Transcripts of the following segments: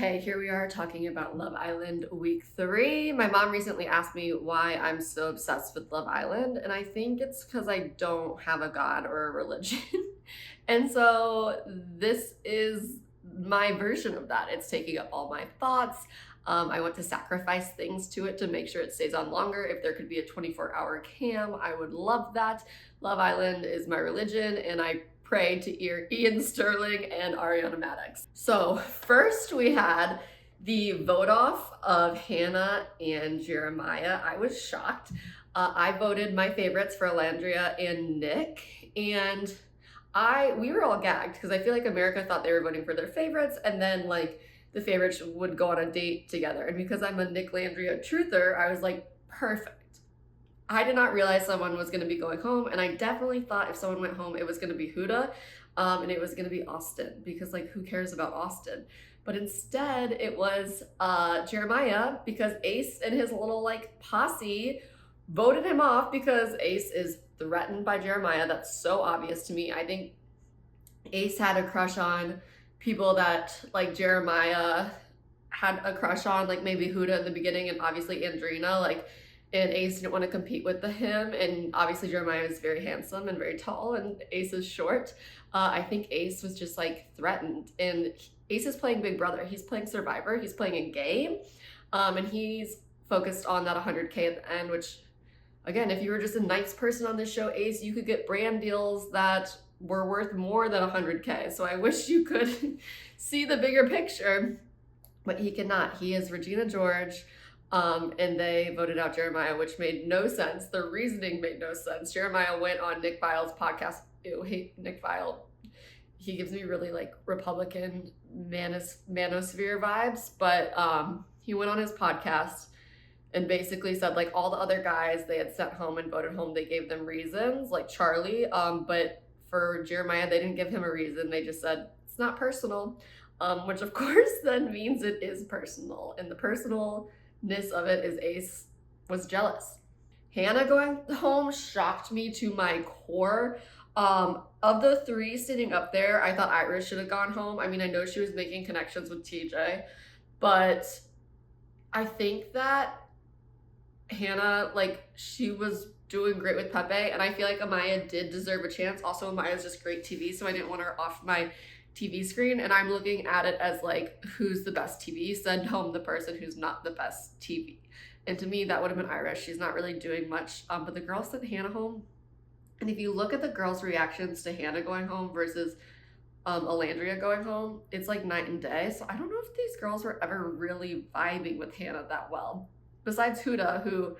Okay, here we are talking about Love Island week 3. My mom recently asked me why I'm so obsessed with Love Island, and I think it's because I don't have a god or a religion. And so this is my version of that. It's taking up all my thoughts. I want to sacrifice things to it to make sure it stays on longer. If there could be a 24-hour cam, I would love that. Love Island is my religion, and I pray to Ian Sterling and Ariana Madix. So first we had the vote off of Hannah and Jeremiah. I was shocked. I voted my favorites for Alandria and Nick, and we were all gagged because I feel like America thought they were voting for their favorites, and then like the favorites would go on a date together. And because I'm a Nick Landria truther, I was like, perfect. I did not realize someone was going to be going home, and I definitely thought if someone went home, it was going to be Huda, and it was going to be Austin, because like who cares about Austin? But instead, it was Jeremiah, because Ace and his little like posse voted him off because Ace is threatened by Jeremiah. That's so obvious to me. I think Ace had a crush on people that like Jeremiah had a crush on, like maybe Huda in the beginning, and obviously Andrina, like. And Ace didn't want to compete with him, and obviously Jeremiah is very handsome and very tall, and Ace is short. I think Ace was just like threatened, and Ace is playing Big Brother. He's playing Survivor. He's playing a game, and he's focused on that 100K at the end, which, again, if you were just a nice person on this show, Ace, you could get brand deals that were worth more than 100K. So I wish you could see the bigger picture, but he cannot. He is Regina George. And they voted out Jeremiah, which made no sense. The reasoning made no sense. Jeremiah went on Nick Viall's podcast. Ew, hate Nick Viall. He gives me really like Republican manosphere vibes, but he went on his podcast and basically said like all the other guys they had sent home and voted home, they gave them reasons, like Charlie, but for Jeremiah, they didn't give him a reason. They just said, it's not personal, which of course then means it is personal, and the personal of it is Ace was jealous. Hannah going home shocked me to my core. Of the 3 sitting up there, I thought Iris should have gone home. I mean, I know she was making connections with TJ, but I think that Hannah, like, she was doing great with Pepe, and I feel like Amaya did deserve a chance. Also, Amaya's just great TV, so I didn't want her off my TV screen, and I'm looking at it as like, who's the best TV? Send home the person who's not the best TV. And to me, that would have been Iris. She's not really doing much, but the girls sent Hannah home. And if you look at the girls' reactions to Hannah going home versus Alandria going home, it's like night and day. So I don't know if these girls were ever really vibing with Hannah that well. Besides Huda, who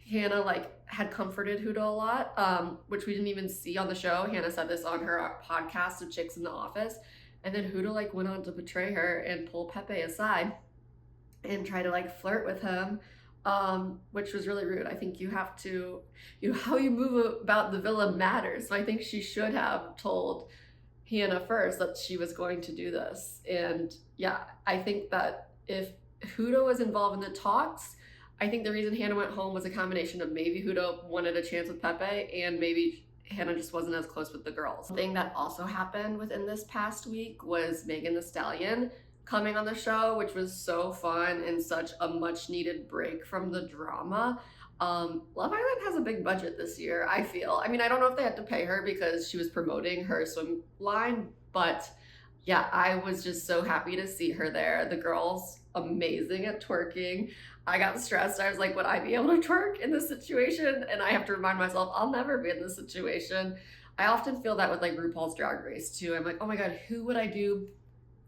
Hannah like had comforted Huda a lot, which we didn't even see on the show. Hannah said this on her podcast of Chicks in the Office, and then Huda like went on to betray her and pull Pepe aside and try to like flirt with him, which was really rude. I think you have to, how you move about the villa matters. So I think she should have told Hannah first that she was going to do this. And yeah, I think that if Huda was involved in the talks, I think the reason Hannah went home was a combination of maybe Huda wanted a chance with Pepe, and maybe Hannah just wasn't as close with the girls. Something that also happened within this past week was Megan Thee Stallion coming on the show, which was so fun and such a much needed break from the drama. Love Island has a big budget this year, I feel. I mean, I don't know if they had to pay her because she was promoting her swim line, but yeah, I was just so happy to see her there. The girls, amazing at twerking. I got stressed. I was like, would I be able to twerk in this situation? And I have to remind myself, I'll never be in this situation. I often feel that with like RuPaul's Drag Race too. I'm like, oh my God, who would I do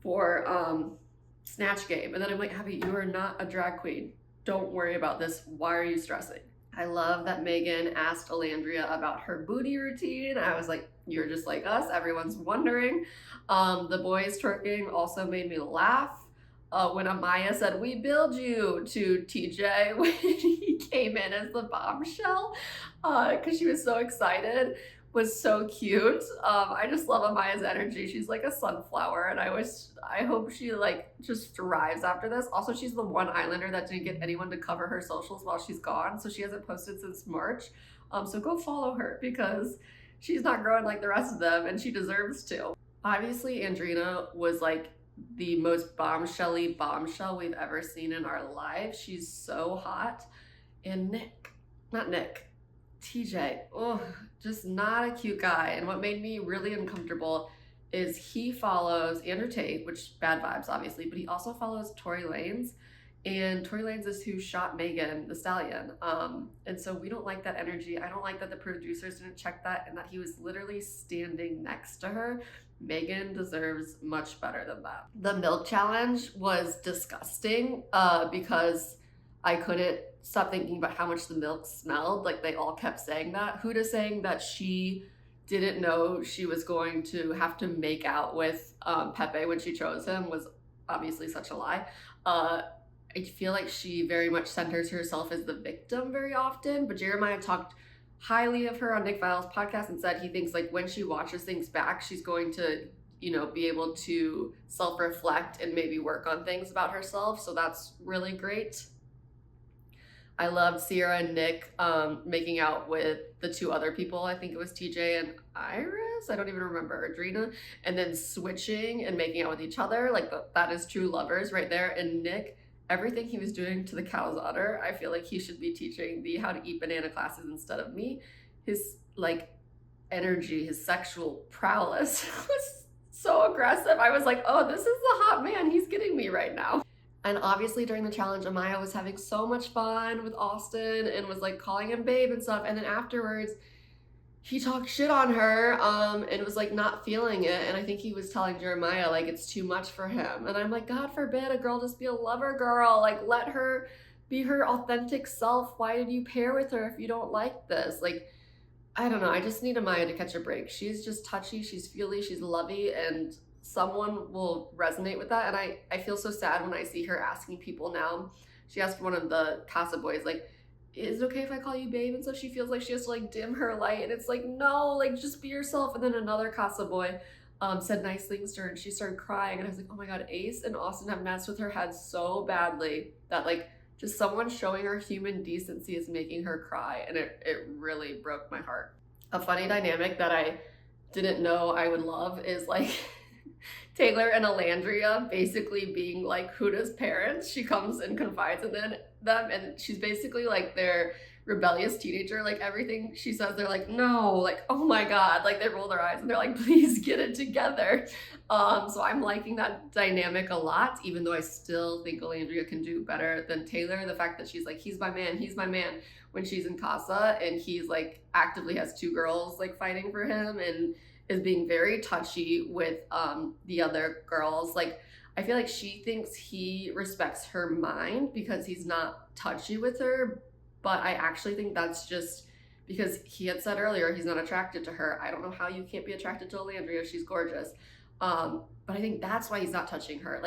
for Snatch Game? And then I'm like, Abby, you are not a drag queen. Don't worry about this. Why are you stressing? I love that Megan asked Alandria about her booty routine. I was like, you're just like us. Everyone's wondering. The boys twerking also made me laugh. When Amaya said, we build you, to TJ when he came in as the bombshell, because she was so excited, was so cute. I just love Amaya's energy. She's like a sunflower, and I hope she like just thrives after this. Also, she's the one Islander that didn't get anyone to cover her socials while she's gone, so she hasn't posted since March. So go follow her because she's not growing like the rest of them, and she deserves to. Obviously, Andrina was like the most bombshell we've ever seen in our lives. She's so hot. And TJ, oh, just not a cute guy. And what made me really uncomfortable is he follows Andrew Tate, which bad vibes, obviously, but he also follows Tory Lanez. And Tory Lanez is who shot Megan Thee Stallion. And so we don't like that energy. I don't like that the producers didn't check that and that he was literally standing next to her. Megan deserves much better than that. The milk challenge was disgusting because I couldn't stop thinking about how much the milk smelled. Like they all kept saying that. Huda saying that she didn't know she was going to have to make out with Pepe when she chose him was obviously such a lie. I feel like she very much centers herself as the victim very often, but Jeremiah talked highly of her on Nick Viall's podcast and said he thinks like when she watches things back, she's going to, be able to self-reflect and maybe work on things about herself. So that's really great. I loved Sierra and Nick making out with the two other people. I think it was TJ and Iris. I don't even remember. Adrena. And then switching and making out with each other. Like that is true lovers right there. And Nick, everything he was doing to the cow's udder, I feel like he should be teaching the how to eat banana classes instead of me. His energy, his sexual prowess was so aggressive. I was like, oh, this is the hot man. He's getting me right now. And obviously during the challenge, Amaya was having so much fun with Austin and was calling him babe and stuff. And then afterwards, he talked shit on her and was not feeling it. And I think he was telling Jeremiah it's too much for him. And I'm like, God forbid a girl just be a lover girl. Let her be her authentic self. Why did you pair with her if you don't like this? I don't know. I just need Amaya to catch a break. She's just touchy. She's feely. She's lovey. And someone will resonate with that. And I feel so sad when I see her asking people now. She asked one of the Casa boys, is it okay if I call you babe? And so she feels like she has to dim her light. And it's no, just be yourself. And then another Casa boy said nice things to her and she started crying. And I was like, oh my God, Ace and Austin have messed with her head so badly that just someone showing her human decency is making her cry. And it really broke my heart. A funny dynamic that I didn't know I would love is Taylor and Alandria basically being Huda's parents. She comes and confides in them and she's basically their rebellious teenager. Everything she says, they're no, oh my God, they roll their eyes and they're please get it together. So I'm liking that dynamic a lot, even though I still think Alandria can do better than Taylor. The fact that she's he's my man when she's in Casa and he's actively has two girls fighting for him and is being very touchy with the other girls. I feel she thinks he respects her mind because he's not touchy with her, but I actually think that's just because he had said earlier he's not attracted to her. I don't know how you can't be attracted to Alandria. She's gorgeous. But I think that's why he's not touching her.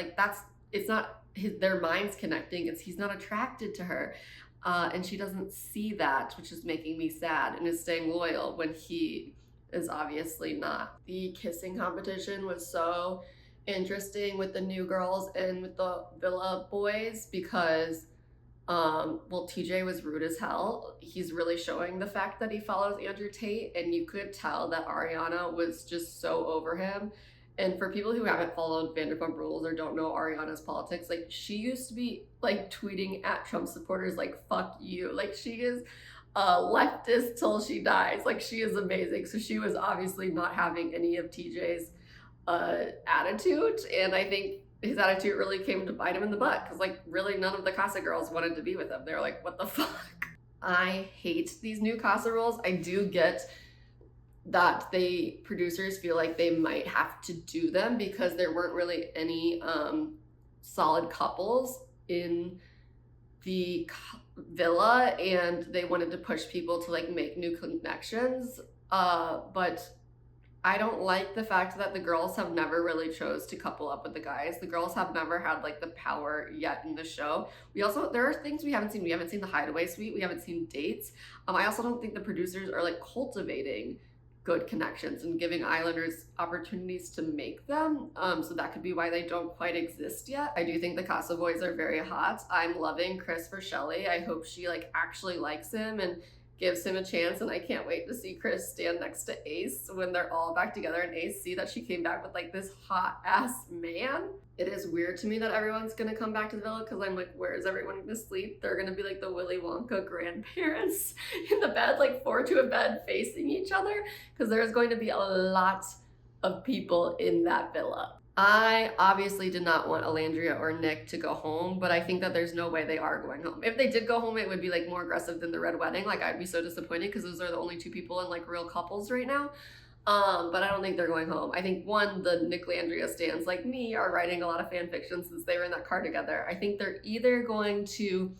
It's not their minds connecting. It's he's not attracted to her. And she doesn't see that, which is making me sad and is staying loyal when he is obviously not. The kissing competition was so interesting with the new girls and with the Villa boys because TJ was rude as hell. He's really showing the fact that he follows Andrew Tate and you could tell that Ariana was just so over him. And for people who haven't followed Vanderpump Rules or don't know Ariana's politics, she used to be tweeting at Trump supporters fuck you. She is leftist till she dies. She is amazing. So she was obviously not having any of TJ's attitude, and I think his attitude really came to bite him in the butt because really none of the Casa girls wanted to be with him. They were what the fuck? I hate these new Casa rules. I do get that the producers feel they might have to do them because there weren't really any solid couples in the villa and they wanted to push people to make new connections, but I don't like the fact that the girls have never really chose to couple up with the guys. The girls have never had the power yet in the show. There are things we haven't seen. We haven't seen the hideaway suite. We haven't seen dates. I also don't think the producers are cultivating good connections and giving Islanders opportunities to make them. So that could be why they don't quite exist yet. I do think the Casa boys are very hot. I'm loving Chris for Shelly. I hope she actually likes him and gives him a chance. And I can't wait to see Chris stand next to Ace when they're all back together and Ace see that she came back with this hot ass man. It is weird to me that everyone's gonna come back to the villa because I'm like, where is everyone gonna sleep? They're gonna be like the Willy Wonka grandparents in the bed, like four to a bed facing each other, because there's going to be a lot of people in that villa. I obviously did not want Alandria or Nick to go home, but I think that there's no way they are going home. If they did go home, it would be like more aggressive than the Red Wedding. Like I'd be so disappointed because those are the only two people in like real couples right now. But I don't think they're going home. I think one, the Nick Landria stans like me are writing a lot of fan fiction since they were in that car together. I think they're either going to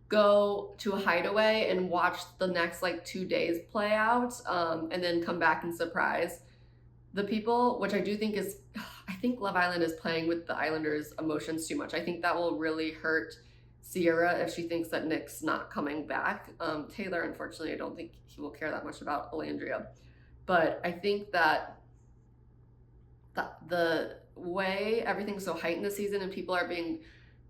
go to a hideaway and watch the next like 2 days play out, and then come back and surprise the people, which I do think is, I think Love Island is playing with the Islanders' emotions too much. I think that will really hurt Sierra if she thinks that Nick's not coming back. Taylor, unfortunately, I don't think he will care that much about Alandria. But I think that the way everything's so heightened this season and people are being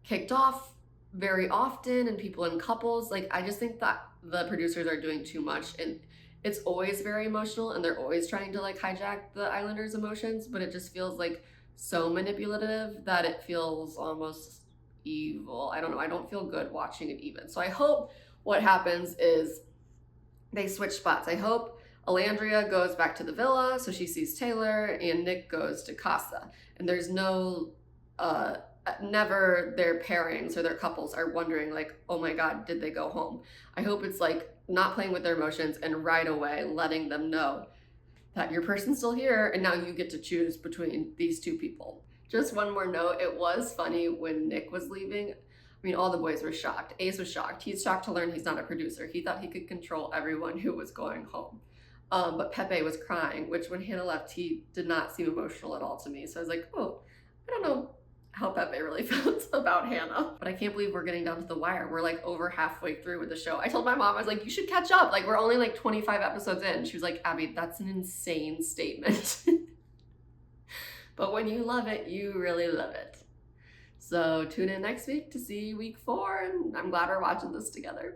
kicked off very often and people in couples, like I just think that the producers are doing too much, and it's always very emotional and they're always trying to like hijack the Islanders' emotions, but it just feels like so manipulative that it feels almost evil. I don't know. I don't feel good watching it even. So I hope what happens is they switch spots. I hope Alandria goes back to the villa so she sees Taylor, and Nick goes to Casa. And there's no, never their pairings or their couples are wondering like, oh my God, did they go home? I hope it's like not playing with their emotions and right away letting them know that your person's still here and now you get to choose between these two people. Just one more note, it was funny when Nick was leaving. I mean, all the boys were shocked. Ace was shocked. He's shocked to learn he's not a producer. He thought he could control everyone who was going home. But Pepe was crying, which when Hannah left, he did not seem emotional at all to me. So I was like, oh, I don't know how Pepe really felt about Hannah. But I can't believe we're getting down to the wire. We're like over halfway through with the show. I told my mom, I was like, you should catch up. Like we're only like 25 episodes in. She was like, Abby, that's an insane statement. But when you love it, you really love it. So tune in next week to see week 4, and I'm glad we're watching this together.